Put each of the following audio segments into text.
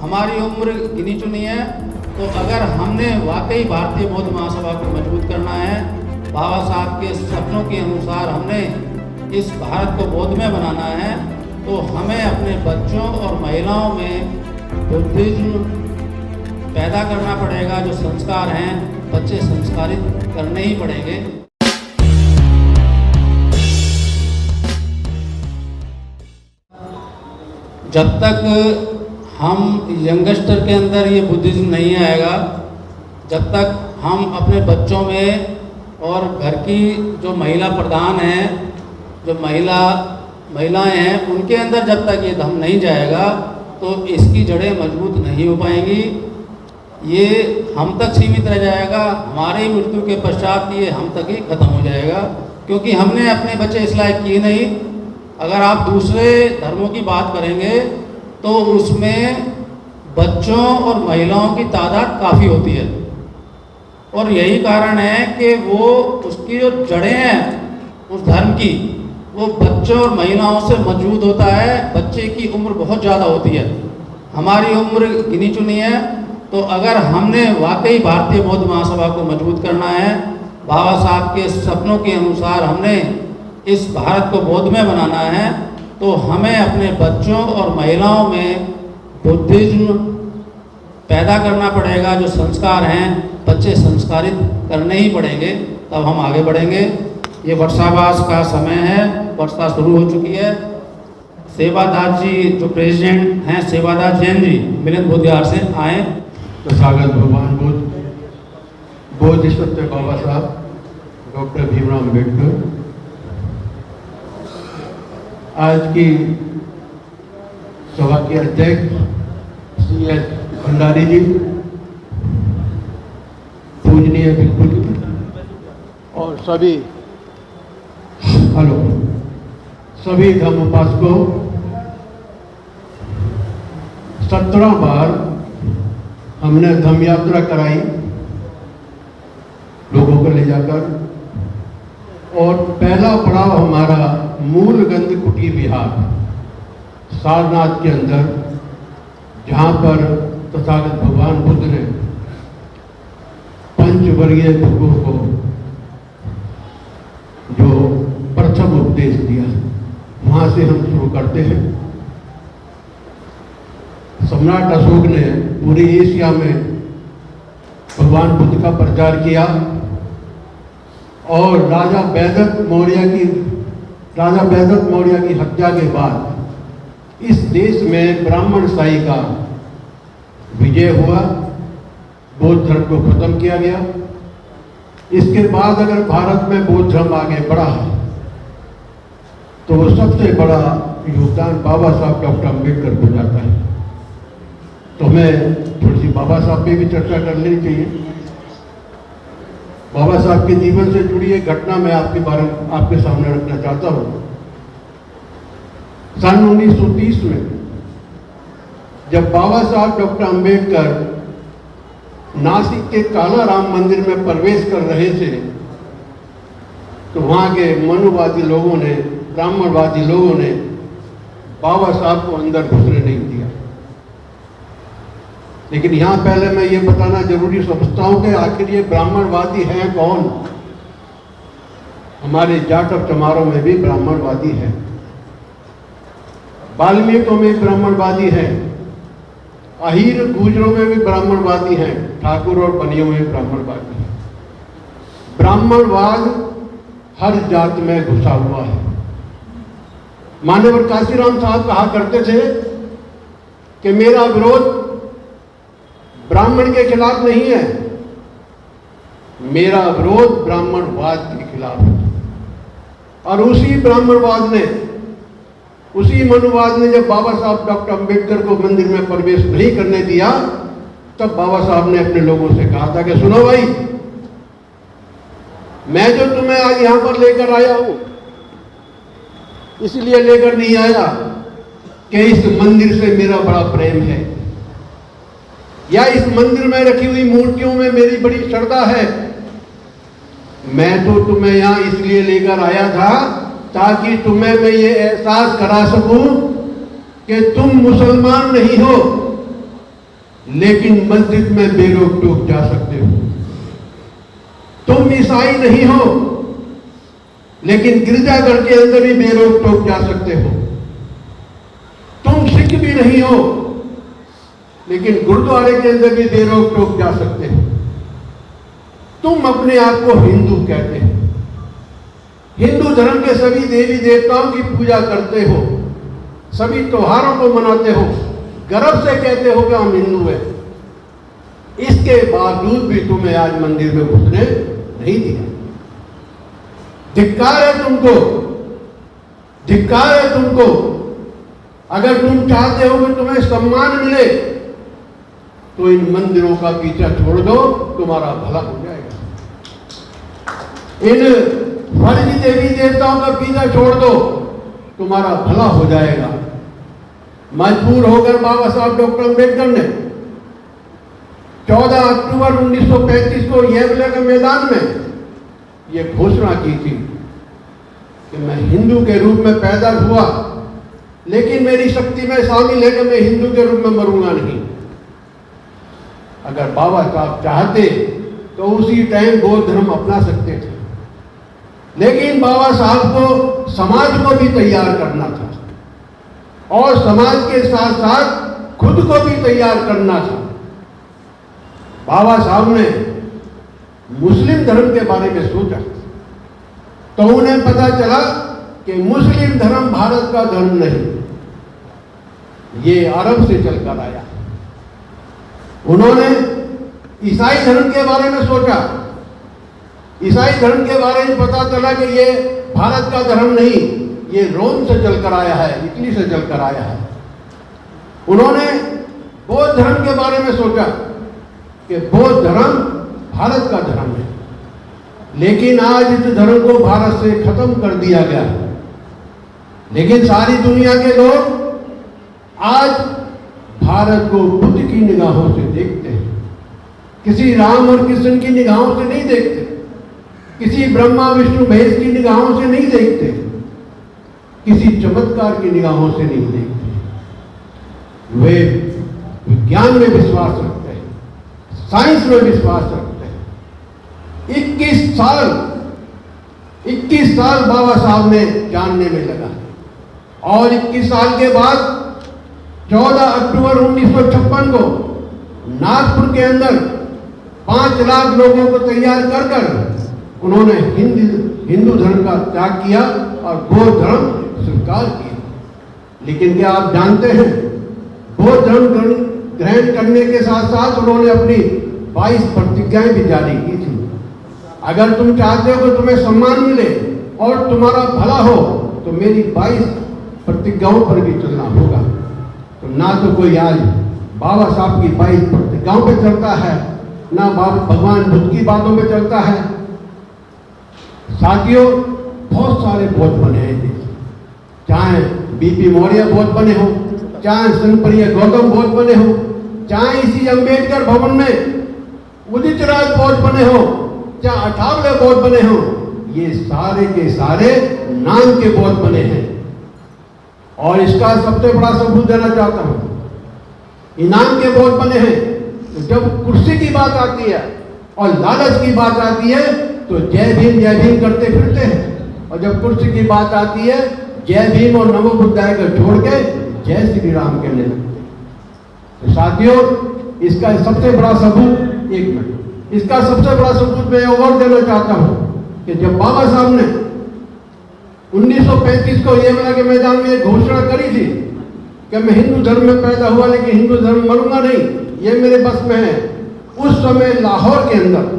हमारी उम्र गिनी चुनी है, तो अगर हमने वाकई भारतीय बौद्ध महासभा को मजबूत करना है, बाबा साहब के सपनों के अनुसार हमने इस भारत को बौद्धमय बनाना है, तो हमें अपने बच्चों और महिलाओं में बुद्धिज्म पैदा करना पड़ेगा। जो संस्कार हैं बच्चे संस्कारित करने ही पड़ेंगे। जब तक हम यंगस्टर के अंदर ये बुद्धिज्म नहीं आएगा, जब तक हम अपने बच्चों में और घर की जो महिला प्रधान हैं, जो महिलाएं हैं, उनके अंदर जब तक ये दम नहीं जाएगा तो इसकी जड़ें मजबूत नहीं हो पाएंगी। ये हम तक सीमित रह जाएगा, हमारी मृत्यु के पश्चात ये हम तक ही खत्म हो जाएगा, क्योंकि हमने अपने बच्चे इस लायक किए नहीं। अगर आप दूसरे धर्मों की बात करेंगे तो उसमें बच्चों और महिलाओं की तादाद काफ़ी होती है, और यही कारण है कि वो उसकी जो जड़ें हैं उस धर्म की, वो बच्चों और महिलाओं से मजबूत होता है। बच्चे की उम्र बहुत ज़्यादा होती है, हमारी उम्र गिनी चुनी है, तो अगर हमने वाकई भारतीय बौद्ध महासभा को मजबूत करना है, बाबा साहब के सपनों के अनुसार हमने इस भारत को बौद्धमय बनाना है, तो हमें अपने बच्चों और महिलाओं में बुद्धिज्म पैदा करना पड़ेगा। जो संस्कार हैं बच्चे संस्कारित करने ही पड़ेंगे, तब हम आगे बढ़ेंगे। ये वर्षावास का समय है, वर्षा शुरू हो चुकी है। सेवादास जी जो प्रेसिडेंट हैं, सेवादास जैन जी मिलन बोधियार से आए। तथागत भगवान बोध सत्य बाबा साहब डॉक्टर भीमराव अम्बेडकर, आज की सभा के अध्यक्ष CS भंडारी जी, पूजनीय बिल्कुल, और सभी धर्म उपासकों, 17 बार हमने धम्म यात्रा कराई लोगों को ले जाकर, और पहला पड़ाव हमारा मूलगंध कुटी विहार सारनाथ के अंदर, जहाँ पर तथागत भगवान बुद्ध ने पंचवर्गीय भिक्षुओं को जो प्रथम उपदेश दिया, वहाँ से हम शुरू करते हैं। सम्राट अशोक ने पूरी एशिया में भगवान बुद्ध का प्रचार किया, और राजा वैदत मौर्य की हत्या के बाद इस देश में ब्राह्मणशाही का विजय हुआ, बौद्ध धर्म को खत्म किया गया। इसके बाद अगर भारत में बौद्ध धर्म आगे बढ़ा तो वो सबसे बड़ा योगदान बाबा साहब डॉक्टर अम्बेडकर को जाता है। तो हमें थोड़ी सी बाबा साहब पे भी चर्चा कर लेनी चाहिए। बाबा साहब के जीवन से जुड़ी एक घटना मैं आपके सामने रखना चाहता हूँ। सन 1930 में जब बाबा साहब डॉक्टर अम्बेडकर नासिक के काला राम मंदिर में प्रवेश कर रहे थे, तो वहाँ के मनुवादी लोगों ने, ब्राह्मणवादी लोगों ने बाबा साहब को अंदर घुसने नहीं दिया। लेकिन यहाँ पहले मैं ये बताना जरूरी समझता हूँ कि आखिर ये ब्राह्मणवादी हैं कौन। हमारे जाट और चमारों में भी ब्राह्मणवादी है, वाल्मीकियों में ब्राह्मणवादी है, अहीर गुजरों में भी ब्राह्मणवादी हैं, ठाकुर और बनियों में ब्राह्मणवादी है। ब्राह्मणवाद हर जात में घुसा हुआ है। मान्यवर काशीराम साहब कहा करते थे कि मेरा विरोध ब्राह्मण के खिलाफ नहीं है, मेरा विरोध ब्राह्मणवाद के खिलाफ है। और उसी ब्राह्मणवाद ने, उसी मनुवाद ने जब बाबा साहब डॉक्टर अम्बेडकर को मंदिर में प्रवेश नहीं करने दिया, तब बाबा साहब ने अपने लोगों से कहा था कि सुनो भाई, मैं जो तुम्हें आज यहां पर लेकर आया हूं, इसलिए लेकर नहीं आया कि इस मंदिर से मेरा बड़ा प्रेम है, या इस मंदिर में रखी हुई मूर्तियों में मेरी बड़ी श्रद्धा है। मैं तो तुम्हें यहां इसलिए लेकर आया था ताकि तुम्हें मैं ये एहसास करा सकूं कि तुम मुसलमान नहीं हो, लेकिन मस्जिद में बेरोक टोक जा सकते हो। तुम ईसाई नहीं हो, लेकिन गिरजाघर के अंदर भी बेरोक टोक जा सकते हो। तुम सिख भी नहीं हो, लेकिन गुरुद्वारे के अंदर भी बेरोक टोक जा सकते हो। तुम अपने आप को हिंदू कहते हो, हिंदू धर्म के सभी देवी देवताओं की पूजा करते हो, सभी त्योहारों को मनाते हो, गर्व से कहते हो कि हम हिंदू हैं। इसके बावजूद भी तुम्हें आज मंदिर में घुसने नहीं दिया। धिक्कार है तुमको, धिक्कार है तुमको। अगर तुम चाहते हो कि तुम्हें सम्मान मिले तो इन मंदिरों का पीछा छोड़ दो, तुम्हारा भला हो जाएगा। इन फर्जी देवी देवताओं का पीछा छोड़ दो, तुम्हारा भला हो जाएगा। मजबूर होकर बाबा साहब डॉक्टर अंबेडकर ने 14 अक्टूबर 1935 को येवले के मैदान में यह घोषणा की थी कि मैं हिंदू के रूप में पैदा हुआ, लेकिन मेरी शक्ति में शामिल है कि मैं हिंदू के रूप में मरूंगा नहीं। अगर बाबा साहब चाहते तो उसी टाइम बौद्ध धर्म अपना सकते थे, लेकिन बाबा साहब को समाज को भी तैयार करना था और समाज के साथ साथ खुद को भी तैयार करना था। बाबा साहब ने मुस्लिम धर्म के बारे में सोचा तो उन्हें पता चला कि मुस्लिम धर्म भारत का धर्म नहीं, ये अरब से चलकर आया। उन्होंने ईसाई धर्म के बारे में सोचा, ईसाई धर्म के बारे में पता चला कि ये भारत का धर्म नहीं, ये रोम से चलकर आया है, इटली से चलकर आया है। उन्होंने बौद्ध धर्म के बारे में सोचा कि बौद्ध धर्म भारत का धर्म है, लेकिन आज इस धर्म को भारत से खत्म कर दिया गया। लेकिन सारी दुनिया के लोग आज भारत को बुद्ध की निगाहों से देखते हैं, किसी राम और कृष्ण की निगाहों से नहीं देखते, किसी ब्रह्मा विष्णु महेश की निगाहों से नहीं देखते, किसी चमत्कार की निगाहों से नहीं देखते। वे विज्ञान में विश्वास रखते हैं, साइंस में विश्वास रखते हैं। 21 साल बाबा साहब ने जानने में लगा और 21 साल के बाद 14 अक्टूबर 1956 को नागपुर के अंदर 5 लाख लोगों को तैयार कर कर उन्होंने हिंदू धर्म का त्याग किया और बौद्ध धर्म स्वीकार किया। लेकिन क्या आप जानते हैं, बौद्ध धर्म ग्रहण करने के साथ साथ उन्होंने अपनी 22 प्रतिज्ञाएं भी जारी की थी। अगर तुम चाहते हो कि तुम्हें सम्मान मिले और तुम्हारा भला हो तो मेरी 22 प्रतिज्ञाओं पर भी चलना होगा। तो ना तो कोई आज बाबा साहब की 22 प्रतिज्ञाओं पे चलता है, ना भगवान बुद्ध की बातों पे चलता है। साथियों, बहुत सारे बौद्ध बने हैं, चाहे बीपी मौर्य बौद्ध बने हो, चाहे संतप्रिय गौतम बौद्ध बने हो, चाहे इसी अंबेडकर भवन में उदित राज बौद्ध बने हो, चाहे अठावले बौद्ध बने हो, ये सारे के सारे नाम के बौद्ध बने हैं। और इसका सबसे बड़ा सबूत देना चाहता हूं, इनाम के बौद्ध बने हैं। तो जब कुर्सी की बात आती है और लालच की बात आती है तो जय भीम करते फिरते हैं, और जब कुर्सी की बात आती है जय भीम और नमो बुद्धाय को छोड़ के जय श्री राम कहने लगते हैं। तो साथियों, इसका सबसे बड़ा सबूत, एक मिनट, इसका सबसे बड़ा सबूत मैं और देना चाहता हूं कि जब बाबा साहब ने 1935 को येवला के मैदान में एक घोषणा करी थी कि मैं हिंदू धर्म में पैदा हुआ लेकिन हिंदू धर्म मरूंगा नहीं, ये मेरे बस में है। उस समय लाहौर के अंदर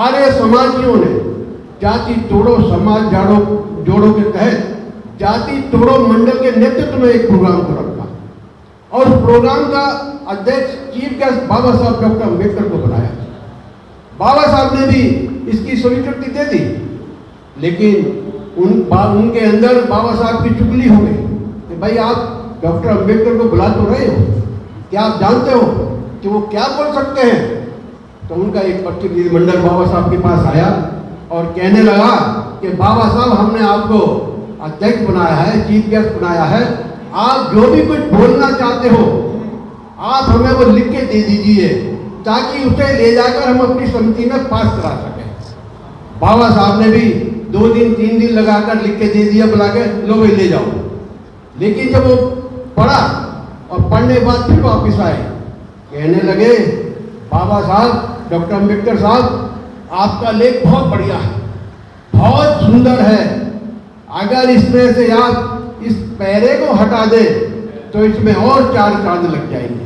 आर्य समाजियों ने जाति तोड़ो समाज जोड़ो के तहत जाति तोड़ो मंडल के नेतृत्व में एक प्रोग्राम को रखा और उस प्रोग्राम का अध्यक्ष चीफ गेस्ट बाबा साहब डॉक्टर अंबेडकर को बनाया। बाबा साहब ने भी इसकी स्वीकृति दे दी, लेकिन उनके अंदर बाबा साहब की चुगली हो गई कि भाई आप डॉक्टर अंबेडकर को बुला तो रहे हो, क्या आप जानते हो कि वो क्या बोल सकते हैं? तो उनका एक प्रतिनिधिमंडल बाबा साहब के पास आया और कहने लगा कि बाबा साहब, हमने आपको अध्यक्ष बनाया है, चीफ गेस्ट बनाया है, आप जो भी कुछ बोलना चाहते हो आप हमें वो लिख के दे दीजिए ताकि उसे ले जाकर हम अपनी समिति में पास करा सकें। बाबा साहब ने भी 2 दिन 3 दिन लगाकर लिख के दे दिया, बुला के लो भाई ले जाओ। लेकिन जब वो पढ़ा और पढ़ने के बाद फिर वापिस आए, कहने लगे बाबा साहब, डॉक्टर अम्बेडकर साहब, आपका लेख बहुत बढ़िया है, बहुत सुंदर है। अगर इसमें से आप इस पैरे को हटा दें तो इसमें और 4 चांद लग जाएंगे,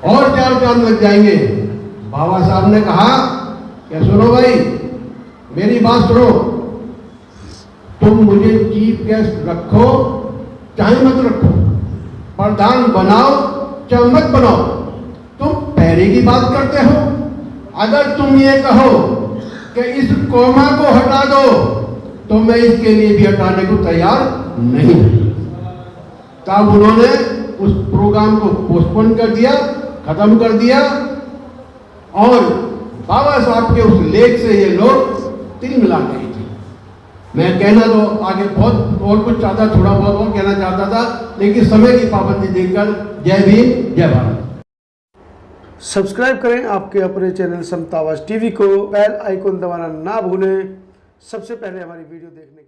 और 4 चांद लग जाएंगे। बाबा साहब ने कहा कि सुनो भाई, मेरी बात सुनो, तुम मुझे चीफ गेस्ट रखो चाहे मत रखो, प्रधान बनाओ चाहे मत बनाओ, तुम पैरे की बात करते हो। अगर तुम ये कहो कि इस कोमा को हटा दो तो मैं इसके लिए भी हटाने को तैयार नहीं। तब उन्होंने उस प्रोग्राम को पोस्टपोन कर दिया, खत्म कर दिया, और बाबा साहब के उस लेख से ये लोग तिल मिला गए थे। मैं कहना तो आगे बहुत और कुछ चाहता, थोड़ा बहुत और कहना चाहता था, लेकिन समय की पाबंदी देखकर जय भीम, जय भारत। सब्सक्राइब करें आपके अपने चैनल समता आवाज़ टीवी को, बेल आइकन दबाना ना भूलें सबसे पहले हमारी वीडियो देखने के लिए।